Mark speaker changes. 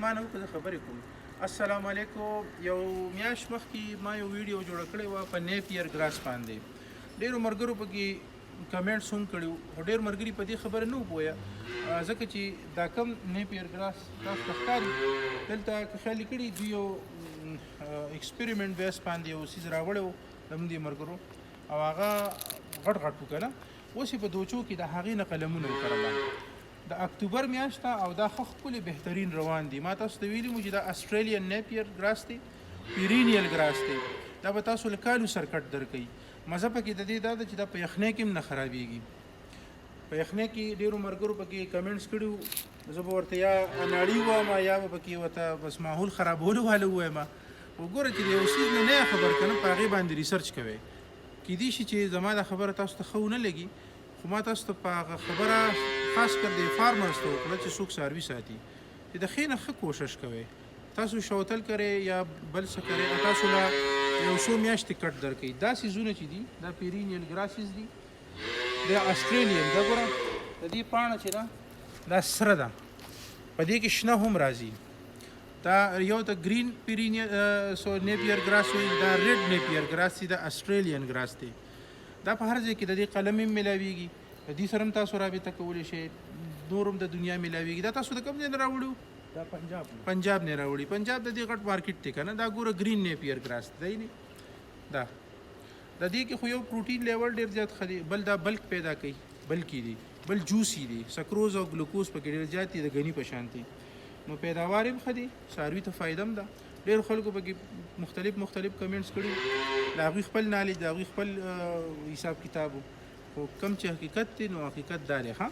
Speaker 1: ما نه وکړه خبرې کوم. السلام علیکم. یو میاشت مخکې ما یو ویډیو جوړه کړې وه په نیپیر ګراس باندې. ډېرو ملګرو پکې کمنټس هم کړي وو خو ډېر ملګري په دې خبره نه وو پوهه ځکه چې دا کم نیپیر ګراس تاسو ته ښکاري دلته که خیال کړي دوی یو ایکسپریمنټ بیس باندې یو څیز راوړی و زموږ دې ملګرو او هغه غټ غټ و که نه اوس یې په دوچو کې د هغې نه قلمونه وکرله د اکتوبر میاشت او دا ښه ښکلې بهترین روان دي. ما تاسو ته ویلي وو چې دا اسټریلین نیپیر ګراس دی پیرینیل ګراس دی دا به تاسو له کالو سرکټ درکوي. مزه پکې د دې دا ده چې دا په یخنۍ کې هم نه خرابېږي. په یخنۍ کې ډېرو ملګرو پکې کمنټس کړي وو زه به ورته یا اناړي ووایم یا به پکې ورته بس ماحول خرابولو والا ووایم. وګوره چې د یو څیز نه یې خبر که نه په هغې باندې ریسرچ کوئ. کیدای شي چې زما دا خبره تاسو ته ښه ونه لګي خو ما تاسو ته په هغه خبره خاص کر د فارمرز ته وکړه چې څوک څاروي ساتي چې د ښې نه ښه کوشش کوئ. تاسو شوتل کرئ یا بل څه کرئ تاسو له یو څو میاشتې کټ درکوي. دا سیزونه چې دي دا پیرینیل ګراسز دي دا اسټریلین دا ګوره د دې پاڼه چې ده دا سره ده په دې کې شنه هم راځي. دا یو د ګرین پیرینیل نیپیر ګراس وایي دا ریډ نیپیر ګراس دی دا اسټریلین ګراس دی. دا په هر ځای کې د دې قلم هم میلاویږي د دې سره هم تاسو رابطه کولی شئ نور هم د دنیا میلاویږي. دا تاسو د کوم ځای نه راوړو؟
Speaker 2: دا
Speaker 1: پنجاب نه راوړي. پنجاب د دې غټ مارکیټ دی که نه. دا ګوره ګرین نیپیر ګراس دی نه دا د دې کې خو یو پروټین لیول ډېر زیات ښه دی بل دا بلک پیدا کوي بلکې دي بل جوسي دي سکروز او ګلوکوز پکې ډېر زیات دي د ګني په شان دي نو پیداوار هم ښه دي څاروي ته فایده هم ده. ډېر خلکو پکې مختلف کمنټس کړي د هغوی خپل نالج د هغوی خپل حساب کتاب خو کم چې حقیقت دی نو حقیقت دا دی ښه